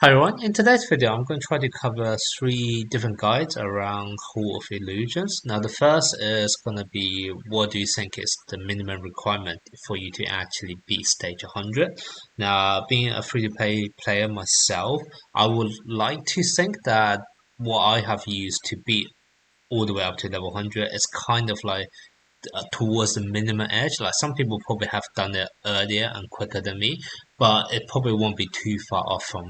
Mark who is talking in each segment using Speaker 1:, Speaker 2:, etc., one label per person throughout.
Speaker 1: Hi everyone, in today's video I'm going to try to cover three different guides around Hall of Illusions. Now the first is going to be what do you think is the minimum requirement for you to actually beat stage 100. Now being a free-to-play player myself, I would like to think that what I have used to beat all the way up to level 100 is kind of like towards the minimum edge. Like some people probably have done it earlier and quicker than me, but it probably won't be too far off from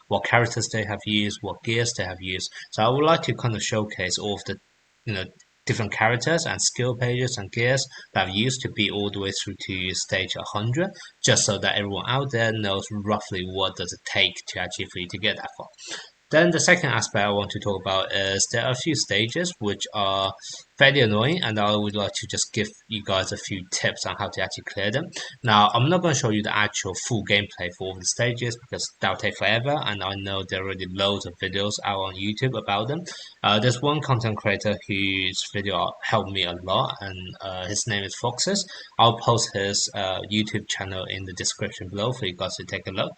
Speaker 1: what characters they have used, what gears they have used. So I would like to kind of showcase all of the you know different characters and skill pages and gears that I've used to be all the way through to stage 100, just so that everyone out there knows roughly what does it take to actually for you to get that far. Then the second aspect I want to talk about is there are a few stages which are fairly annoying, and I would like to just give you guys a few tips on how to actually clear them. Now, I'm not going to show you the actual full gameplay for all the stages because that'll take forever, and I know there are already loads of videos out on YouTube about them. There's one content creator whose video helped me a lot, and his name is Foxes. I'll post his YouTube channel in the description below for you guys to take a look.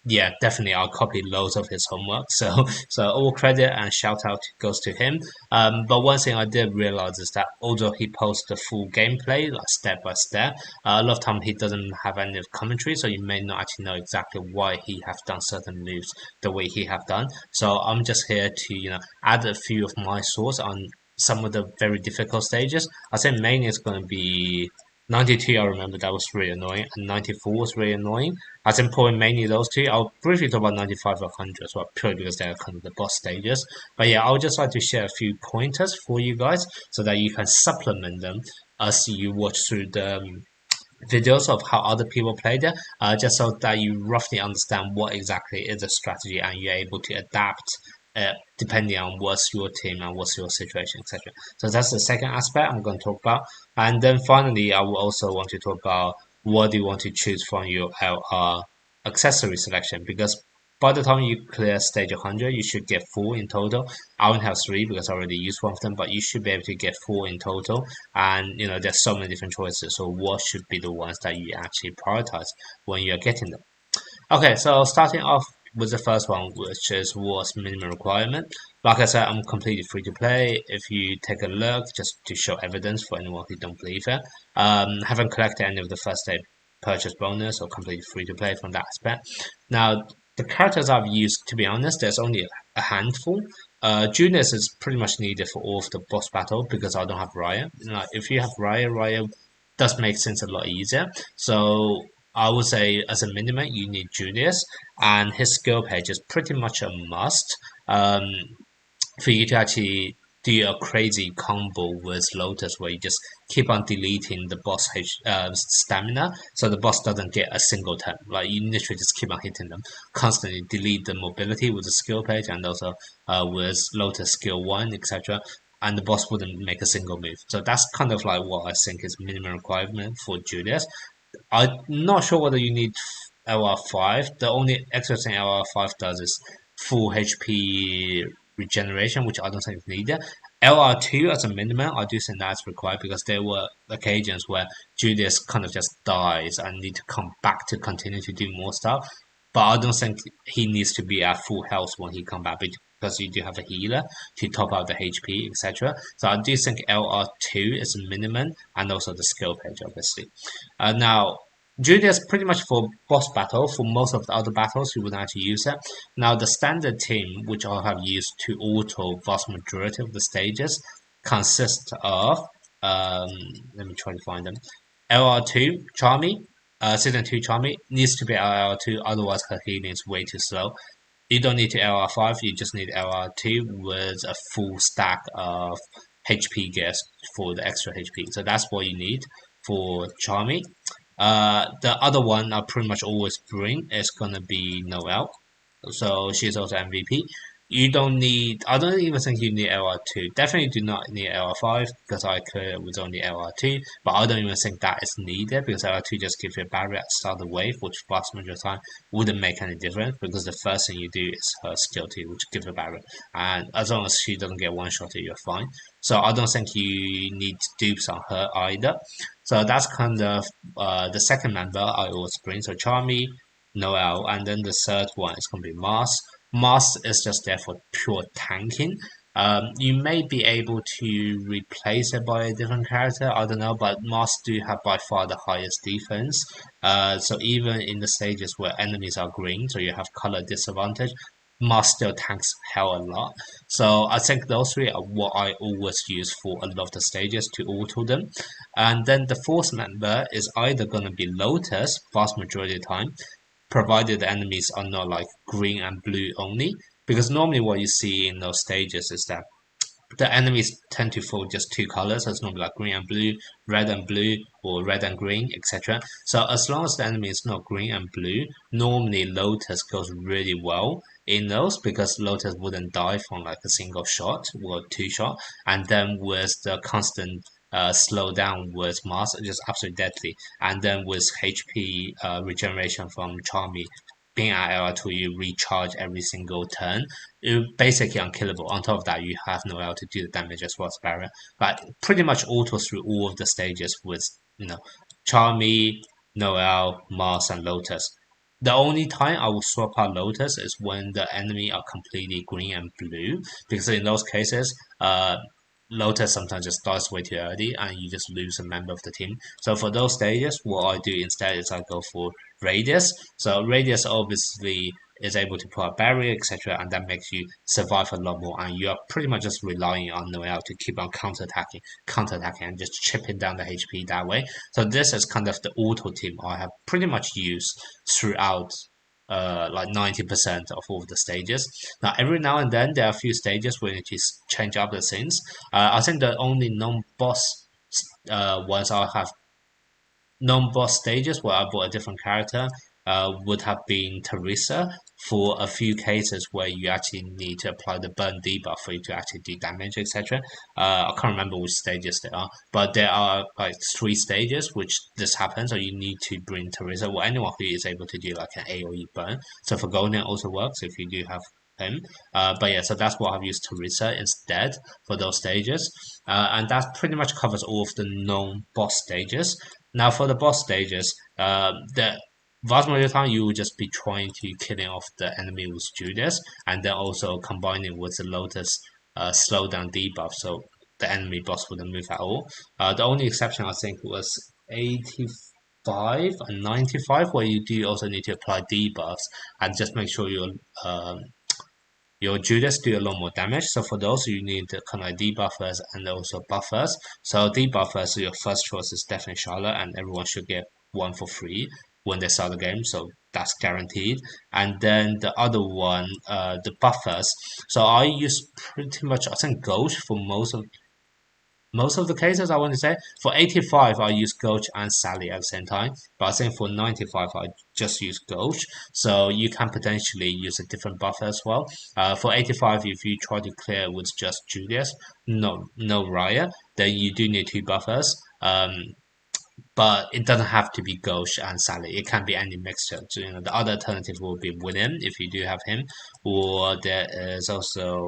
Speaker 1: Yeah, definitely I'll copy loads of his homework. So all credit and shout out goes to him. But one thing I did realize is that although he posts the full gameplay, like step by step, a lot of time he doesn't have any of commentary, so you may not actually know exactly why he have done certain moves the way he have done. So I'm just here to add a few of my thoughts on some of the very difficult stages. I think mainly it's going to be 92. I remember that was really annoying, and 94 was really annoying. I think probably mainly those two. I'll briefly talk about 95 or 100 as well, purely because they're kind of the boss stages. But yeah, I would just like to share a few pointers for you guys so that you can supplement them as you watch through the videos of how other people play it, just so that you roughly understand what exactly is the strategy and you're able to adapt depending on what's your team and what's your situation, etc. So that's the second aspect I'm going to talk about. And then finally, I will also want to talk about what do you want to choose from your LR accessory selection, because by the time you clear stage 100, you should get 4 in total. I only have 3 because I already used one of them, but you should be able to get 4 in total. And there's so many different choices. So what should be the ones that you actually prioritize when you're getting them? Okay, so starting off with the first one, which is what's minimum requirement. Like I said, I'm completely free to play. If you take a look, just to show evidence for anyone who don't believe it, haven't collected any of the first day purchase bonus or completely free to play from that aspect. Now, the characters I've used, to be honest, there's only a handful. Julius is pretty much needed for all of the boss battle because I don't have Raya. Like, if you have Raya, Raya does make things a lot easier. So I would say as a minimum, you need Julius, and his skill page is pretty much a must for you to actually do a crazy combo with Lotus where you just keep on deleting the boss stamina so the boss doesn't get a single turn. Like you literally just keep on hitting them, constantly delete the mobility with the skill page and also with Lotus skill 1, etc. And the boss wouldn't make a single move. So that's kind of like what I think is minimum requirement for Julius. I'm not sure whether you need LR5. The only extra thing LR5 does is full HP regeneration, which I don't think is needed. LR2 as a minimum, I do think that's required because there were occasions where Julius kind of just dies and need to come back to continue to do more stuff. But I don't think he needs to be at full health when he come back because you do have a healer to top up the HP, etc. So I do think LR2 is a minimum, and also the skill page, obviously. Now, Julius pretty much for boss battle, for most of the other battles, you would actually use it. Now, the standard team, which I have used to auto vast majority of the stages, consists of, um, let me try to find them, LR2, Charmy, Season 2 Charmy, needs to be LR2, otherwise her healing is way too slow. You don't need to LR5, you just need LR2 with a full stack of HP gears for the extra HP. So that's what you need for Charmy. The other one I pretty much always bring is gonna be Noelle. So she's also MVP. You don't need, I don't even think you need LR2. Definitely do not need LR5 because I clear with only LR2, but I don't even think that is needed because LR2 just gives you a barrier at the start of the wave, which vast majority of the time wouldn't make any difference because the first thing you do is her skill 2, which gives a barrier. And as long as she doesn't get one shot, you're fine. So I don't think you need dupes on her either. So that's kind of the second member I always bring. So Charmy, Noelle, and then the third one is going to be Mars. Mars is just there for pure tanking. You may be able to replace it by a different character, I don't know, but Mars do have by far the highest defense. So even in the stages where enemies are green, so you have color disadvantage, Mars still tanks hell a lot. So I think those three are what I always use for a lot of the stages to auto them. And then the fourth member is either going to be Lotus, vast majority of the time, provided the enemies are not like green and blue only. Because normally what you see in those stages is that the enemies tend to follow just two colors, so it's normally like green and blue, or red and green, etc. So as long as the enemy is not green and blue, normally Lotus goes really well in those because Lotus wouldn't die from like a single shot or two shot, and then with the constant slow down with Mars, just absolutely deadly, and then with HP regeneration from Charmy being at LR2, you recharge every single turn. You're basically unkillable. On top of that, you have Noelle to do the damage as well as Barrier. But pretty much auto through all of the stages with, Charmy, Noelle, Mars, and Lotus. The only time I will swap out Lotus is when the enemy are completely green and blue, because in those cases, Lotus sometimes just dies way too early and you just lose a member of the team. So for those stages, what I do instead is I go for Radius. So Radius obviously is able to put a barrier, etc., and that makes you survive a lot more. And you are pretty much just relying on Noelle to keep on counterattacking, and just chipping down the HP that way. So this is kind of the auto team I have pretty much used throughout like 90% of all the stages. Now, every now and then there are a few stages where you need to change up the scenes. I think the only non-boss ones I have non-boss stages where I bought a different character would have been Teresa for a few cases where you actually need to apply the burn debuff for you to actually do damage, etc. I can't remember which stages they are, but there are like 3 stages which this happens, so you need to bring Teresa or anyone who is able to do like an AoE burn. So for Golden it also works if you do have him. But yeah, so that's what I've used Teresa instead for those stages. And that pretty much covers all of the known boss stages. Now for the boss stages, the vast majority of the time you will just be trying to killing off the enemy with Judas, and then also combining with the Lotus slowdown debuff, so the enemy boss wouldn't move at all. The only exception I think was 85 and 95, where you do also need to apply debuffs and just make sure your Judas do a lot more damage. So for those, you need the kind of debuffers and also buffers. So debuffers, your first choice is definitely Charlotte, and everyone should get one for free when they start the game. So that's guaranteed. And then the other one, the buffers. So I use pretty much, I think, Ghost for most of the cases. I want to say for 85 I use Ghost and Sally at the same time, but I think for 95 I just use Ghost, so you can potentially use a different buffer as well. For 85, if you try to clear with just Julius, no Raya, then you do need 2 buffers. But it doesn't have to be Ghost and Sally. It can be any mixture. So, the other alternative will be William if you do have him, or there is also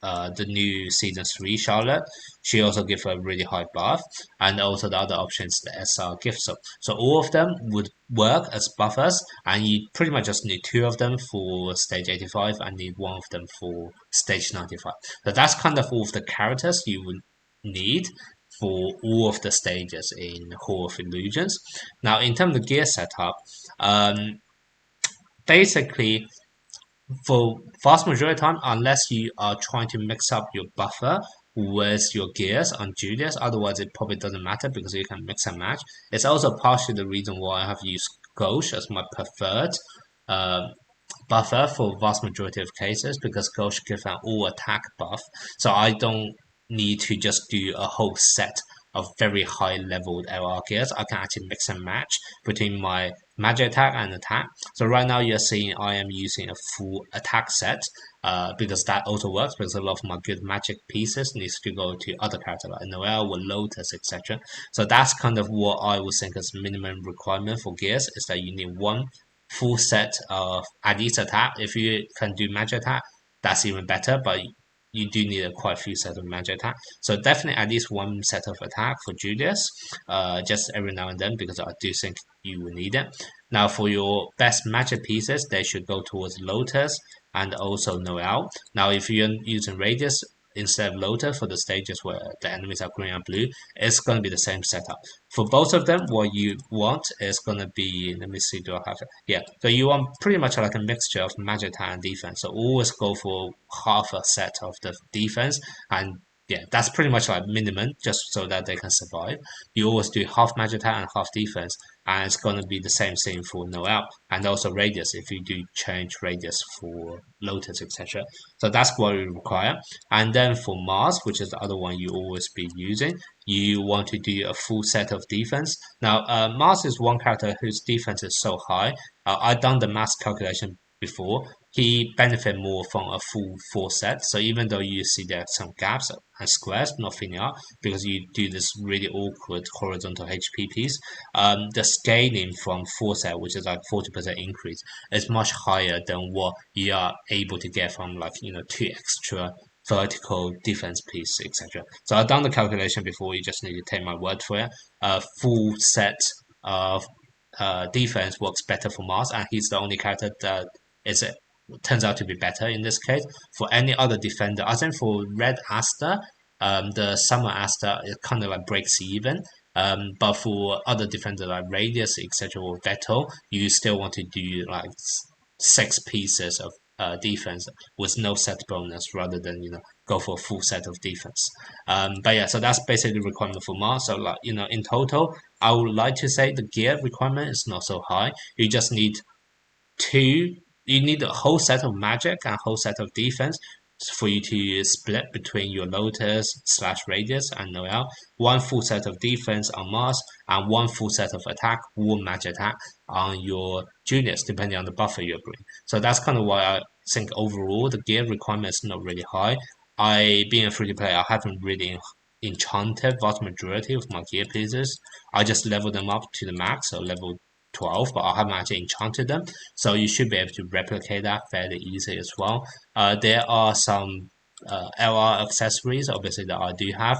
Speaker 1: the new season 3 Charlotte. She also gives a really high buff, and also the other option is the SR gift. So all of them would work as buffers, and you pretty much just need 2 of them for stage 85 and need 1 of them for stage 95. So that's kind of all of the characters you would need for all of the stages in Hall of Illusions. Now, in terms of gear setup, basically, for vast majority of time, unless you are trying to mix up your buffer with your gears on Julius, otherwise it probably doesn't matter because you can mix and match. It's also partially the reason why I have used Ghost as my preferred buffer for vast majority of cases, because Ghost gives an all attack buff, so I don't need to just do a whole set of very high leveled LR gears. I can actually mix and match between my magic attack and attack. So right now you're seeing I am using a full attack set because that also works, because a lot of my good magic pieces needs to go to other characters like Noelle or Lotus, etc. So that's kind of what I would think is minimum requirement for gears, is that you need one full set of at least attack. If you can do magic attack, that's even better, but you do need quite a few sets of magic attack. So definitely at least one set of attack for Julius, just every now and then, because I do think you will need it. Now for your best magic pieces, they should go towards Lotus and also Noelle. Now if you're using Radius instead of Lotus for the stages where the enemies are green and blue, it's going to be the same setup. For both of them, what you want is going to be, let me see, do I have it? Yeah, so you want pretty much like a mixture of magic attack and defense. So always go for half a set of the defense, and yeah, that's pretty much like minimum, just so that they can survive. You always do half magic attack and half defense, and it's going to be the same thing for Noelle and also Radius if you do change Radius for Lotus, etc. So that's what we require. And then for Mars, which is the other one you always be using, you want to do a full set of defense. Now, Mars is one character whose defense is so high. I've done the math calculation before. He benefit more from a full 4 set. So even though you see there are some gaps and squares not filling up because you do this really awkward horizontal HP piece, the scaling from 4 set, which is like 40% increase, is much higher than what you are able to get from like 2 extra vertical defense piece, etc. So I've done the calculation before. You just need to take my word for it. A full set of defense works better for Mars, and he's the only character that is turns out to be better in this case. For any other defender, I think for Red Asta, the Summer Asta, it kind of like breaks even. But for other defenders like Radius, etc., or Vettel, you still want to do like 6 pieces of defense with no set bonus rather than go for a full set of defense. But yeah, so that's basically the requirement for Mars. So like in total, I would like to say the gear requirement is not so high. You just need two. You need a whole set of magic and a whole set of defense for you to split between your Lotus / Radius and Noelle. One full set of defense on Mars and one full set of attack, warm magic attack on your Juniors, depending on the buffer you're bringing. So that's kind of why I think overall the gear requirement is not really high. Being a free to play, I haven't really enchanted vast majority of my gear pieces. I just level them up to the max, so level 12, but I haven't actually enchanted them. So you should be able to replicate that fairly easily as well. There are some LR accessories, obviously, that I do have.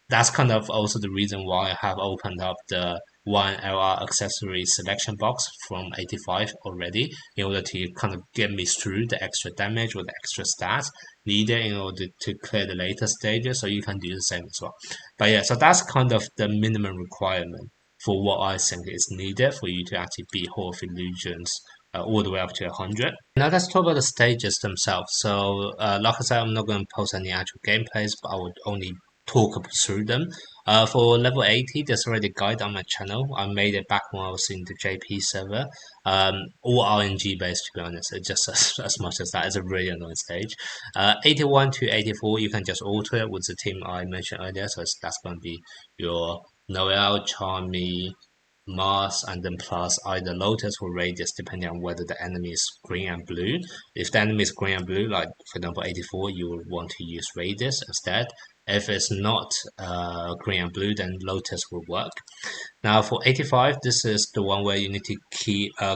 Speaker 1: That's kind of also the reason why I have opened up the one LR accessory selection box from 85 already, in order to kind of get me through the extra damage or the extra stats needed in order to clear the later stages. So you can do the same as well. But yeah, so that's kind of the minimum requirement for what I think is needed for you to actually beat Hall of Illusions all the way up to 100. Now let's talk about the stages themselves. So like I said, I'm not going to post any actual gameplays, but I would only talk through them. For level 80, there's already a guide on my channel. I made it back when I was in the JP server. All RNG based, to be honest. It's just as much as that. It's a really annoying stage. 81 to 84, you can just alter it with the team I mentioned earlier. So that's going to be your Noelle, Charmy, Mars, and then plus either Lotus or Radius, depending on whether the enemy is green and blue. If the enemy is green and blue, like for example 84, you will want to use Radius instead. If it's not green and blue, then Lotus will work. Now for 85, this is the one where you need to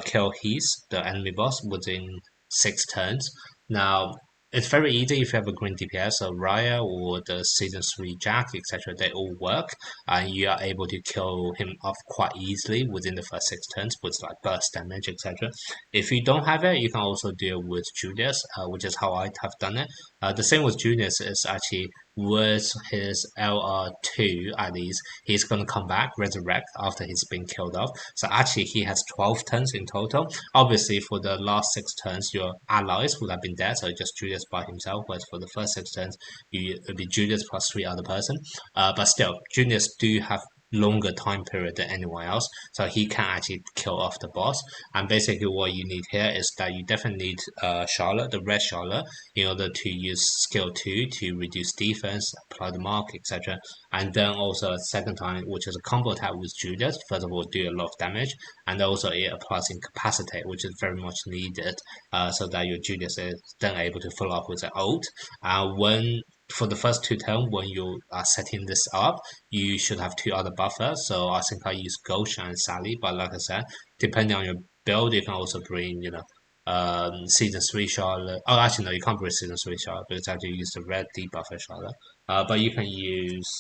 Speaker 1: kill Heath, the enemy boss, within 6 turns. Now it's very easy if you have a green DPS, so Raya or the Season 3 Jack, etc. They all work, and you are able to kill him off quite easily within the first 6 turns with like burst damage, etc. If you don't have it, you can also deal with Julius, which is how I have done it. The same with Julius is actually with his LR2 at least, he's going to come back, resurrect after he's been killed off. So actually he has 12 turns in total. Obviously for the last 6 turns, your allies would have been dead, so just Julius by himself, whereas for the first 6 turns, it'll be Julius plus 3 other person. But still, Julius do have longer time period than anyone else, so he can actually kill off the boss. And basically what you need here is that you definitely need Charlotte, the red Charlotte, in order to use skill 2 to reduce defense, apply the mark, etc. And then also a second time, which is a combo attack with Julius. First of all, do a lot of damage, and also it applies incapacitate, which is very much needed, so that your Julius is then able to follow up with an ult. When for the first 2 turns, when you are setting this up, you should have 2 other buffers. So I think I use Ghost and Sally, but like I said, depending on your build, you can also bring Season 3 Charlotte. Oh, actually, no, you can't bring Season 3 Charlotte because I have to use the red debuff for Charlotte. But you can use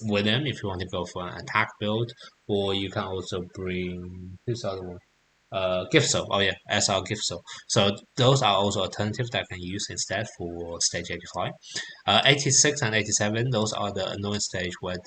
Speaker 1: William if you want to go for an attack build, or you can also bring who's the other one? Gift Soul. Oh yeah, SR Gift Soul. So those are also alternatives that I can use instead for stage 85. 86 and 87, those are the annoying stage where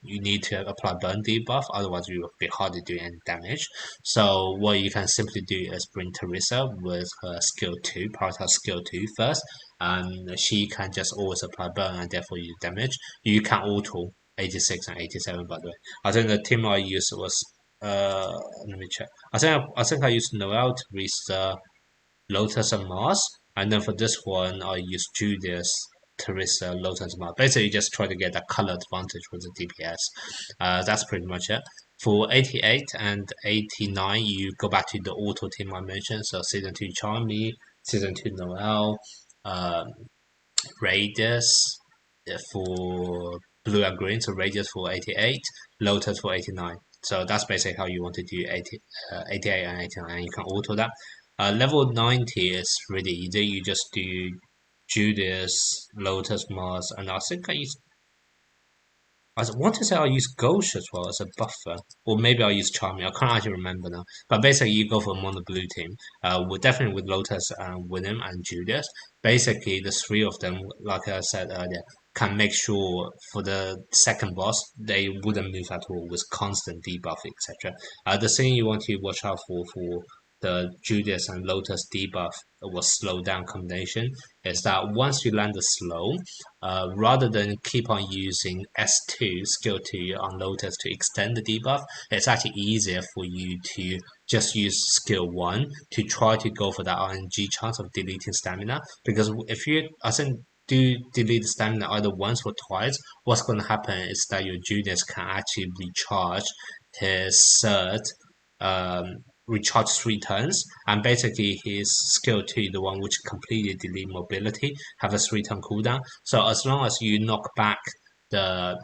Speaker 1: you need to apply burn debuff, otherwise you will be hard to do any damage. So what you can simply do is bring Teresa with her skill 2, prioritize skill 2 first, and she can just always apply burn and therefore you damage. You can auto 86 and 87 by the way. I think the team I used was let me check. I think I used Noelle to reach the Lotus and Mars, and then for this one I used Judas, Teresa, Lotus, and Mars. Basically, you just try to get that color advantage with the DPS. That's pretty much it. For 88 and 89, you go back to the auto team I mentioned. So season 2 Charmy, season 2 Noelle, um, Radius for blue and green. So Radius for 88, Lotus for 89. So that's basically how you want to do 88 and 89, and you can auto that. Level 90 is really easy. You just do Judas, Lotus, Mars, and I think I want to say I use Ghost as well as a buffer, or maybe I use Charmy. I can't actually remember now. But basically, you go for a mono blue team. With definitely with Lotus and William and Judas. Basically, the three of them, like I said earlier, can make sure for the second boss they wouldn't move at all with constant debuff, etc. The thing you want to watch out for the Judas and Lotus debuff was slow down combination is that once you land a slow, rather than keep on using S2 skill 2 on Lotus to extend the debuff, it's actually easier for you to just use skill 1 to try to go for that RNG chance of deleting stamina. Because if you, I think, do delete the stamina either once or twice, what's going to happen is that your Judas can actually recharge his third recharge 3 turns, and basically his skill 2, the one which completely delete mobility, have a 3 turn cooldown. So as long as you knock back the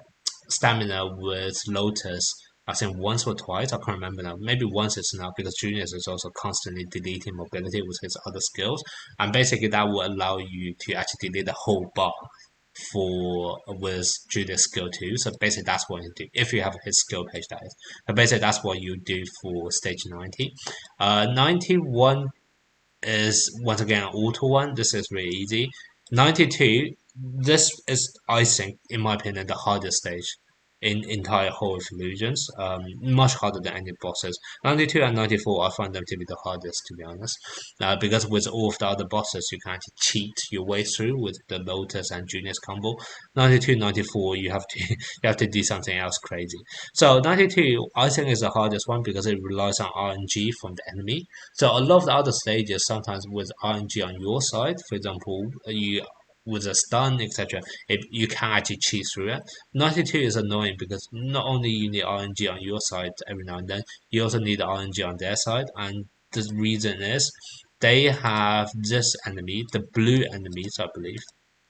Speaker 1: stamina with Lotus, I think once or twice, I can't remember now. Maybe once it's enough because Junius is also constantly deleting mobility with his other skills, and basically that will allow you to actually delete the whole bar for with Judas skill 2. So basically that's what you do if you have his skill page, that is. But basically that's what you do for stage 90. 91 is once again an auto one. This is really easy. 92, this is I think in my opinion the hardest stage in entire whole of Illusions. Much harder than any bosses. 92 and 94 I find them to be the hardest, to be honest. Because with all of the other bosses you can actually cheat your way through with the Lotus and Junius combo. 92, 94 you have to you have to do something else crazy. So 92 I think is the hardest one because it relies on RNG from the enemy. So a lot of the other stages sometimes with RNG on your side, for example, you with a stun, etc., you can actually cheat through it. 92 is annoying because not only you need RNG on your side every now and then, you also need RNG on their side, and the reason is they have this enemy, the blue enemies, I believe.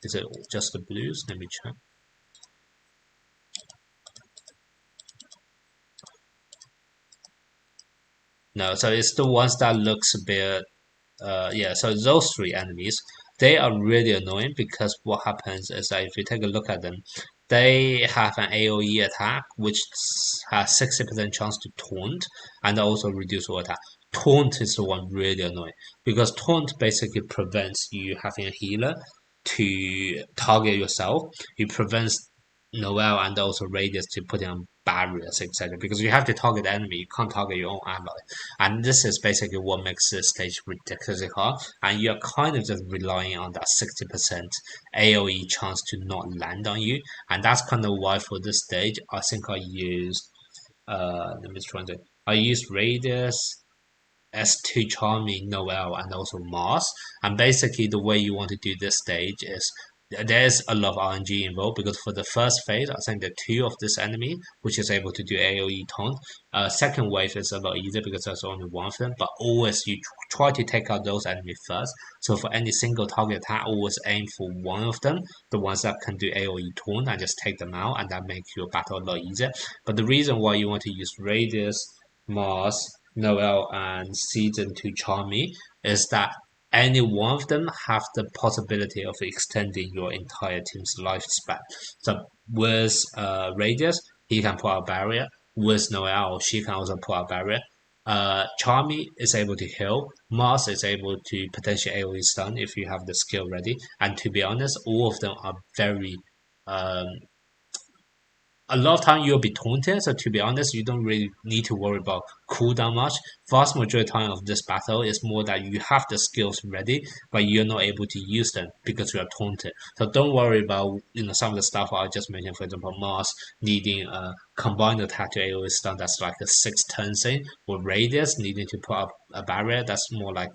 Speaker 1: Is it just the blues? Let me check. No, so it's the ones that looks a bit yeah, so those three enemies, they are really annoying because what happens is that if you take a look at them, they have an AoE attack which has 60% chance to taunt and also reduce all attack. Taunt is the one really annoying because taunt basically prevents you having a healer to target yourself. It prevents Noelle and also Radius to put in barriers, etc. Because you have to target the enemy, you can't target your own ally. And this is basically what makes this stage ridiculously hard. And you're kind of just relying on that 60% AoE chance to not land on you. And that's kind of why for this stage, I think I used, let me try to, I used Radius, S2 Charmy, Noelle, and also Mars. And basically, the way you want to do this stage is there's a lot of RNG involved because for the first phase, I think there are two of this enemy which is able to do AoE taunt. Second wave is a lot easier because there's only one of them, but always you try to take out those enemies first. So for any single target attack, always aim for one of them, the ones that can do AoE taunt, and just take them out, and that makes your battle a lot easier. But the reason why you want to use Radius, Mars, Noelle, and Season 2 Charmy is that any one of them have the possibility of extending your entire team's lifespan. So with Radius, he can put out barrier. With Noelle, she can also put out barrier. Charmy is able to heal. Mars is able to potentially AoE stun if you have the skill ready. And to be honest, all of them are very um, a lot of time you'll be taunted, so to be honest, you don't really need to worry about cooldown much. Vast majority time of this battle is more that you have the skills ready, but you're not able to use them because you are taunted. So don't worry about some of the stuff I just mentioned. For example, Mars needing a combined attack to AoE stun that's like a 6 turn thing, or Radius needing to put up a barrier that's more like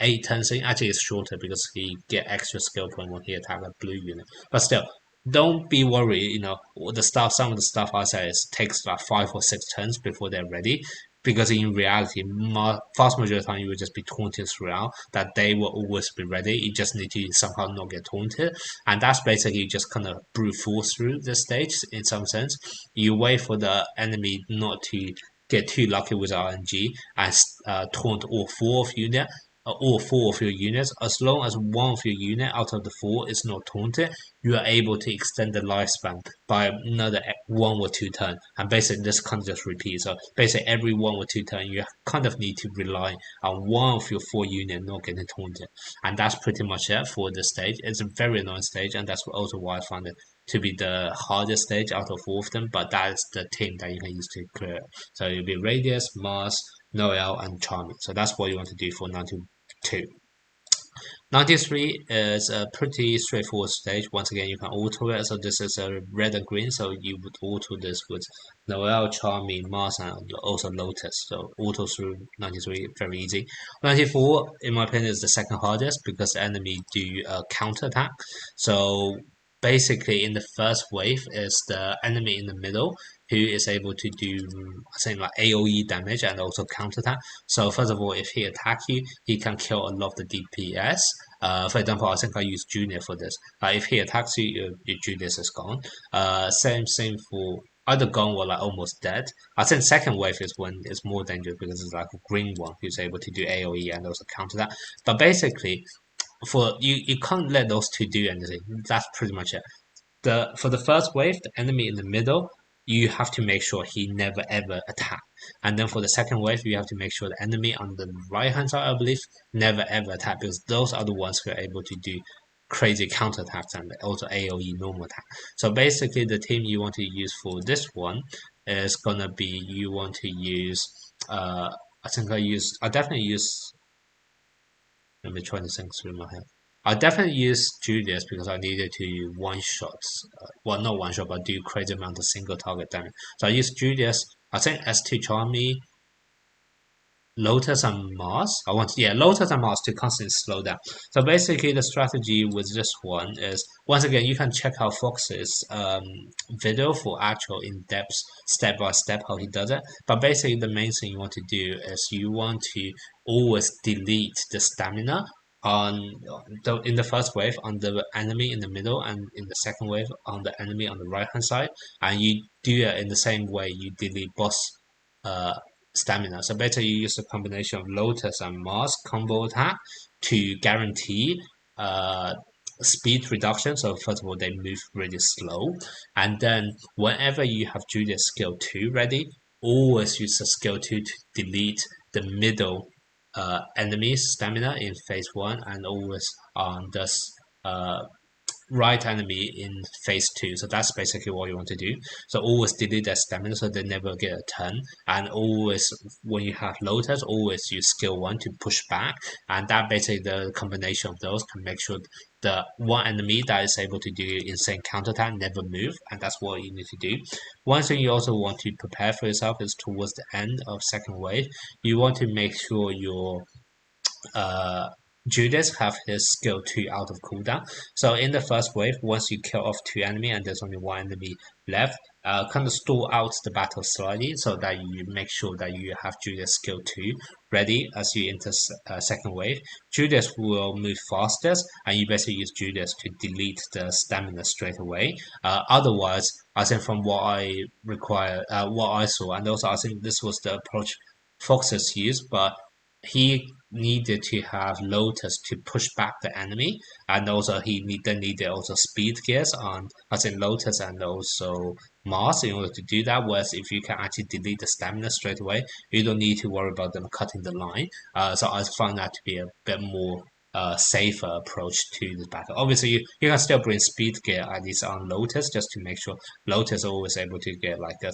Speaker 1: 8 turn thing. Actually, it's shorter because he get extra skill point when he attack a blue unit. But still, don't be worried. Some of the stuff I say is takes like 5 or 6 turns before they're ready. Because in reality, vast majority of the time you will just be taunted throughout. That they will always be ready. You just need to somehow not get taunted, and that's basically just kind of brute force through the stage in some sense. You wait for the enemy not to get too lucky with RNG and taunt all four of your units. As long as one of your unit out of the four is not taunted, you are able to extend the lifespan by another 1 or 2 turn. And basically, this kind of just repeats. So basically, every 1 or 2 turn, you kind of need to rely on one of your 4 units not getting taunted. And that's pretty much it for this stage. It's a very annoying stage, and that's also why I found it to be the hardest stage out of all of them. But that is the team that you can use to clear it. So it'll be Radius, Mars, Noelle, and Charmy. So that's what you want to do for 92. 93 is a pretty straightforward stage. Once again, you can auto it. So this is a red and green. So you would auto this with Noelle, Charmy, Mars, and also Lotus. So auto through 93, very easy. 94, in my opinion, is the second hardest because the enemy do counter attack. So basically, in the first wave is the enemy in the middle who is able to do saying like AoE damage and also counter attack. So first of all, if he attack you, he can kill a lot of the DPS. For example, I think I use Junior for this. If he attacks you, your Junius is gone. Same for either gone or like almost dead. I think second wave is when it's more dangerous because it's like a green one who's able to do AoE and also counter that. But basically, you can't let those two do anything. That's pretty much it. For the first wave, the enemy in the middle, you have to make sure he never ever attack. And then for the second wave, you have to make sure the enemy on the right hand side, I believe, never ever attack because those are the ones who are able to do crazy counter attacks and also AoE normal attack. So basically, the team you want to use for this one is gonna be you want to use. I definitely use. Let me try to think through my head. I definitely use Julius because I needed to one shots. Well, not one shot, but do crazy amount of single target damage. So I use Julius. I think S2 Charmy, Lotus and Mars. Lotus and Mars to constantly slow down. So basically, the strategy with this one is once again you can check out Fox's video for actual in-depth step by step how he does it. But basically, the main thing you want to do is you want to always delete the stamina in the first wave on the enemy in the middle and in the second wave on the enemy on the right hand side, and you do it in the same way you delete boss stamina. So basically you use a combination of Lotus and Mars combo attack to guarantee speed reduction. So first of all they move really slow, and then whenever you have Julius skill 2 ready, always use the skill 2 to delete the middle enemies stamina in phase 1 and always on this right enemy in phase 2. So that's basically what you want to do. So always delete their stamina so they never get a turn, and always when you have Lotus, always use skill 1 to push back, and that basically the combination of those can make sure the one enemy that is able to do insane counter attack never move, and that's what you need to do. One thing you also want to prepare for yourself is towards the end of second wave, you want to make sure your Judas have his skill 2 out of cooldown. So in the first wave, once you kill off 2 enemy and there's only 1 enemy left, kind of stall out the battle slightly so that you make sure that you have Judas skill 2 ready as you enter second wave. Judas will move fastest and you basically use Judas to delete the stamina straight away. Otherwise, I think from what I saw, and also I think this was the approach Foxes used, but he needed to have Lotus to push back the enemy, and also then needed also speed gears on, as in Lotus and also Mars in order to do that. Whereas if you can actually delete the stamina straight away, you don't need to worry about them cutting the line. So I found that to be a bit more safer approach to this battle. Obviously, you can still bring speed gear at least on Lotus just to make sure Lotus is always able to get like a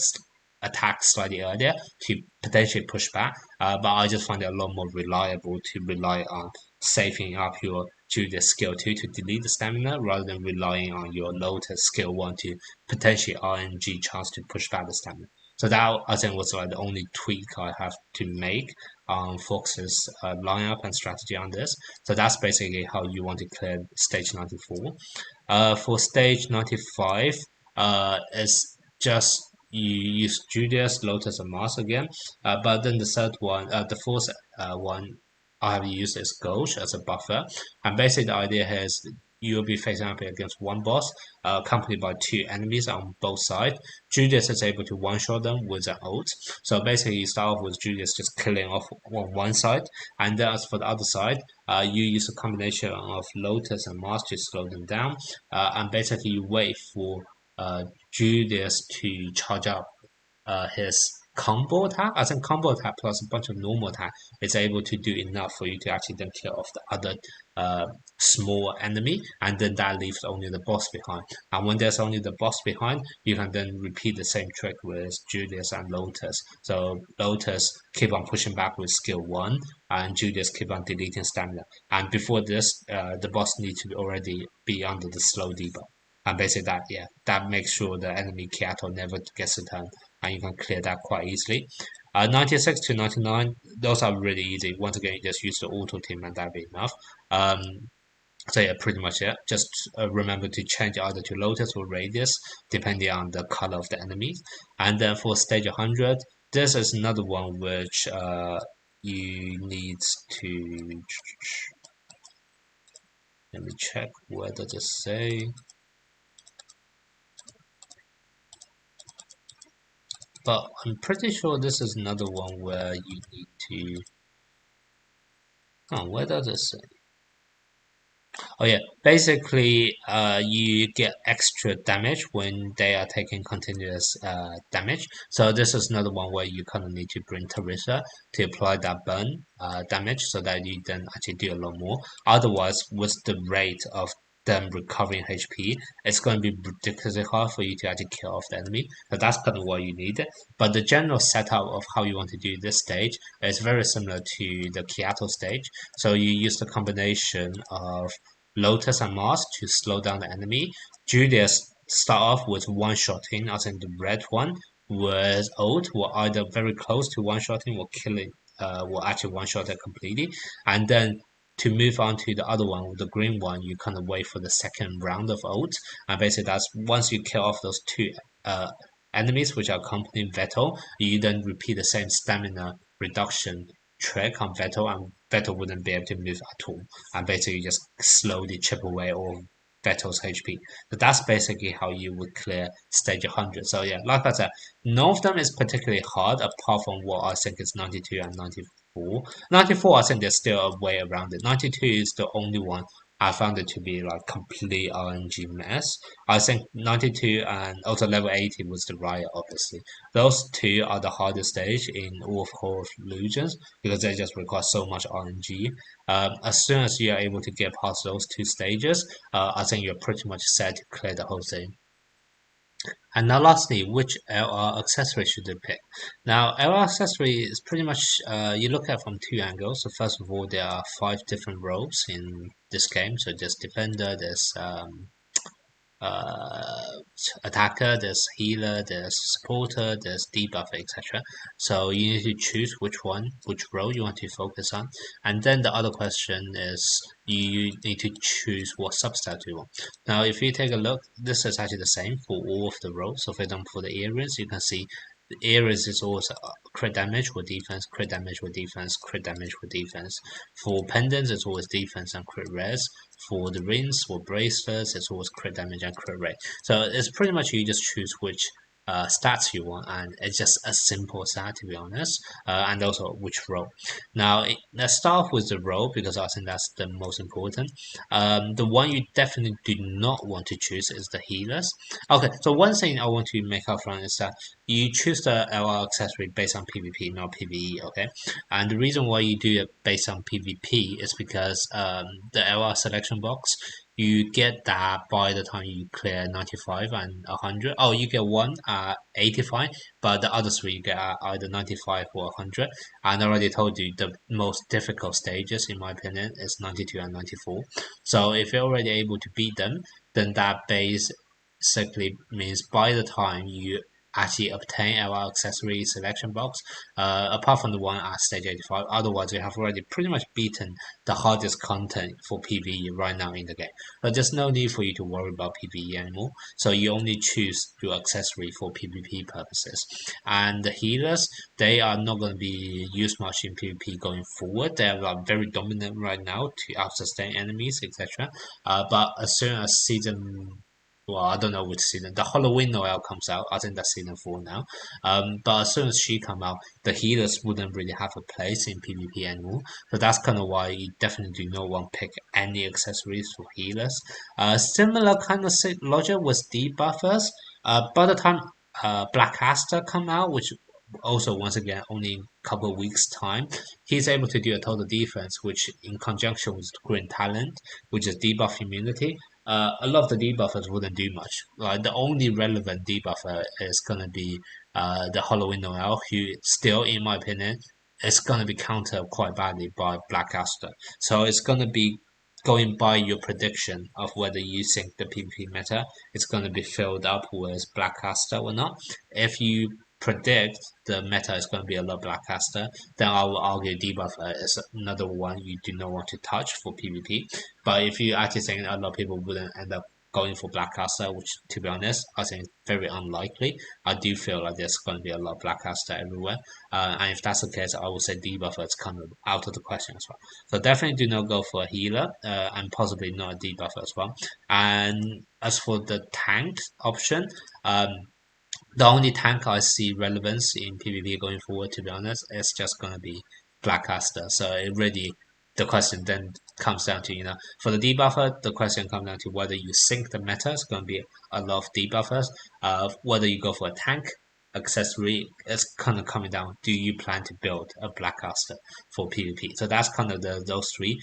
Speaker 1: attack slightly earlier to potentially push back. But I just find it a lot more reliable to rely on saving up your Julius skill 2 to delete the stamina rather than relying on your Lotus skill 1 to potentially RNG chance to push back the stamina. So that I think was like the only tweak I have to make on Fox's lineup and strategy on this. So that's basically how you want to clear stage 94. For stage 95, it's just you use Julius, Lotus, and Mars again. But then the third one, the fourth one I have used is Gauche as a buffer. And basically the idea here is you'll be facing up against one boss, accompanied by two enemies on both sides. Julius is able to one-shot them with an ult. So basically you start off with Julius just killing off on one side. And then as for the other side, you use a combination of Lotus and Mars to slow them down. And basically you wait for Julius to charge up his combo attack. I think combo attack plus a bunch of normal attack is able to do enough for you to actually then kill off the other small enemy, and then that leaves only the boss behind. And when there's only the boss behind, you can then repeat the same trick with Julius and Lotus. So Lotus keep on pushing back with skill 1, and Julius keep on deleting stamina. And before this, the boss needs to already be under the slow debuff. And basically that makes sure the enemy Kiato never gets a turn, and you can clear that quite easily. 96 to 99, those are really easy. Once again, you just use the auto team and that'll be enough. So yeah, pretty much it. Just remember to change either to Lotus or Radius, depending on the color of the enemies. And then for stage 100, this is another one which you need to... Let me check, where does it say? But I'm pretty sure this is another one where you need to... Oh, where does it say? Oh yeah, basically you get extra damage when they are taking continuous damage. So this is another one where you kind of need to bring Teresa to apply that burn damage so that you then actually do a lot more. Otherwise, with the rate of them recovering HP, it's going to be ridiculously hard for you to actually kill off the enemy. So that's kind of what you need. But the general setup of how you want to do this stage is very similar to the Kyoto stage. So you use the combination of Lotus and Mars to slow down the enemy. Julius start off with one-shotting, as in the red one, with ult, will either very close to one-shotting or killing, will actually one-shot it completely. And then to move on to the other one, with the green one, you kind of wait for the second round of ult. And basically that's once you kill off those two enemies which are accompanying Vettel, you then repeat the same stamina reduction trick on Vettel, and Vettel wouldn't be able to move at all. And basically you just slowly chip away all Vettel's HP. So that's basically how you would clear stage 100. So yeah, like I said, none of them is particularly hard apart from what I think is 92 and 94. 94, I think there's still a way around it. 92 is the only one I found it to be like complete RNG mess. I think 92 and also level 80 was the riot, obviously. Those two are the hardest stage in all of Hall of Illusions because they just require so much RNG. As soon as you are able to get past those two stages, I think you're pretty much set to clear the whole thing. And now lastly, which LR accessory should you pick? Now, LR accessory is pretty much, you look at it from two angles. So first of all, there are 5 different roles in this game. So there's defender, there's attacker, there's healer, there's supporter, there's debuffer, etc. So you need to choose which role you want to focus on. And then the other question is you need to choose what substat you want. Now, if you take a look, this is actually the same for all of the roles. So for example, for the Ares, you can see the Ares is always crit damage with defense, crit damage with defense, crit damage with defense. For pendants, it's always defense and crit res. For the rings or bracelets, it's always crit damage and crit rate. So it's pretty much you just choose which stats you want, and it's just a simple stat to be honest, and also which role. Now let's start off with the role because I think that's the most important. The one you definitely do not want to choose is the healers. Okay, so one thing I want to make upfront is that you choose the LR accessory based on PvP, not PvE. Okay, and the reason why you do it based on PvP is because the LR selection box, you get that by the time you clear 95 and 100. Oh, you get one at 85, but the other three you get at either 95 or 100. And I already told you the most difficult stages, in my opinion, is 92 and 94. So if you're already able to beat them, then that basically means by the time you actually obtain our accessory selection box, apart from the one at stage 85, otherwise you have already pretty much beaten the hardest content for PvE right now in the game. But there's no need for you to worry about PvE anymore. So you only choose your accessory for PvP purposes. And the healers, they are not going to be used much in PvP going forward. They are very dominant right now to out-sustain enemies, etc. But as soon as well, I don't know which season. The Halloween Noelle comes out. I think that's season 4 now. But as soon as she come out, the healers wouldn't really have a place in PvP anymore. So that's kind of why you definitely do not want to pick any accessories for healers. Similar kind of logic with debuffers. By the time Black Aster come out, which also once again only a couple of weeks time, he's able to do a total defense, which in conjunction with green talent, which is debuff immunity, a lot of the debuffers wouldn't do much. Like the only relevant debuffer is gonna be the Halloween Noelle, who still, in my opinion, is gonna be countered quite badly by Black Aster. So it's gonna be going by your prediction of whether you think the PvP meta is gonna be filled up with Black Aster or not. If you predict the meta is going to be a lot Black Aster, then I will argue debuffer is another one you do not want to touch for PvP. But if you actually think a lot of people wouldn't end up going for Black Aster, which to be honest, I think is very unlikely. I do feel like there's going to be a lot of Black Aster everywhere. And if that's the case, I would say debuffer is kind of out of the question as well. So definitely do not go for a healer, and possibly not a debuffer as well. And as for the tank option, the only tank I see relevance in PvP going forward, to be honest, is just gonna be Black Aster. So it really, the question then comes down to, for the debuffer, the question comes down to whether you think the meta is gonna be a lot of debuffers, whether you go for a tank accessory, is kind of coming down. Do you plan to build a Black Aster for PvP? So that's kind of those three.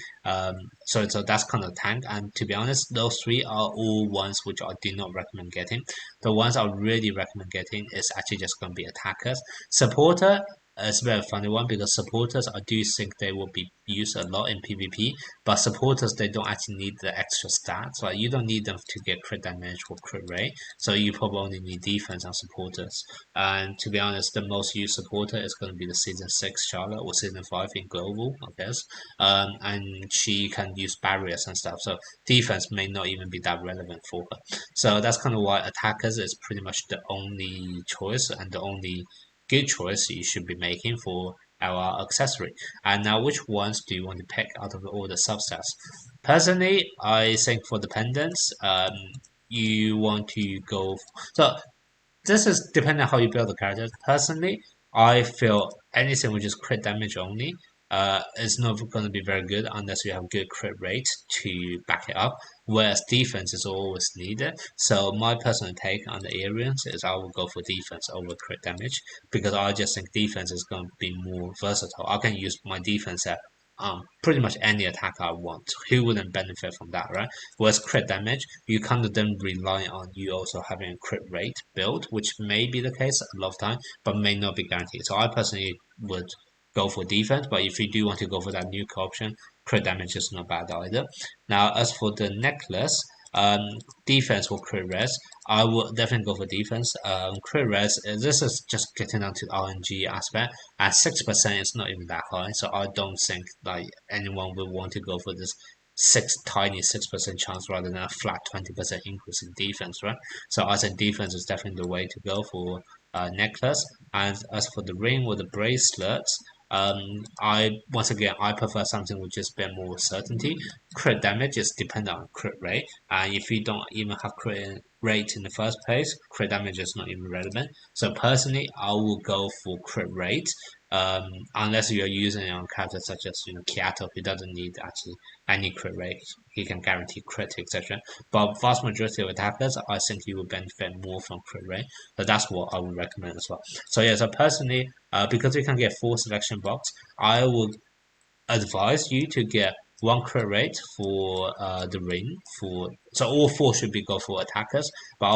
Speaker 1: So that's kind of tank. And to be honest, those three are all ones which I do not recommend getting. The ones I really recommend getting is actually just going to be attackers. Supporter is a very funny one because supporters, I do think they will be used a lot in PvP, but supporters, they don't actually need the extra stats. Like you don't need them to get crit damage or crit rate, so you probably only need defense on supporters. And to be honest, the most used supporter is going to be the season 6 Charlotte or season 5 in global, I guess. And she can use barriers and stuff, so defense may not even be that relevant for her. So that's kind of why attackers is pretty much the only choice and the only good choice you should be making for our accessory. And now, which ones do you want to pick out of all the substats? Personally, I think for the pendants, you want to go. So this is depending on how you build the characters. Personally, I feel anything which is crit damage only is not going to be very good unless you have good crit rate to back it up. Whereas defense is always needed. So my personal take on the Aryans is I will go for defense over crit damage because I just think defense is going to be more versatile. I can use my defense at pretty much any attack I want. Who wouldn't benefit from that, right? Whereas crit damage, you kind of then rely on you also having a crit rate build, which may be the case a lot of time, but may not be guaranteed. So I personally would go for defense, but if you do want to go for that nuke option, crit damage is not bad either. Now, as for the necklace, defense or crit res, I would definitely go for defense. Crit res, this is just getting down to the RNG aspect. At 6% it's not even that high, so I don't think like anyone would want to go for this tiny 6% chance rather than a flat 20% increase in defense, right? So I think defense is definitely the way to go for necklace. And as for the ring or the bracelets, I once again I prefer something with just a bit more certainty. Crit damage is dependent on crit rate, and if you don't even have crit rate in the first place, crit damage is not even relevant. So personally, I will go for crit rate. Unless you're using it on characters such as Kyato, who doesn't need actually any crit rate, he can guarantee crit, etc. But vast majority of attackers, I think you will benefit more from crit rate. So that's what I would recommend as well. So yeah, so personally, because you can get 4 selection box, I would advise you to get 1 crit rate for the ring. So all 4 should be go for attackers, but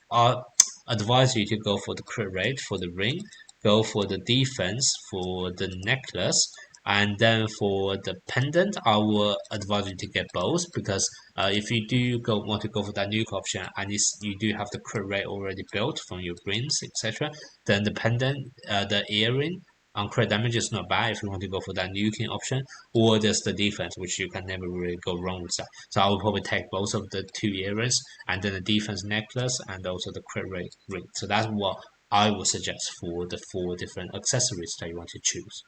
Speaker 1: I'll advise you to go for the crit rate for the ring, go for the defense for the necklace, and then for the pendant, I will advise you to get both because if you do want to go for that nuke option and you do have the crit rate already built from your rings, etc., then the pendant, the earring on crit damage is not bad if you want to go for that nuking option, or there's the defense, which you can never really go wrong with that. So I would probably take both of the 2 earrings and then the defense necklace and also the crit rate ring. So that's what I would suggest for the 4 different accessories that you want to choose.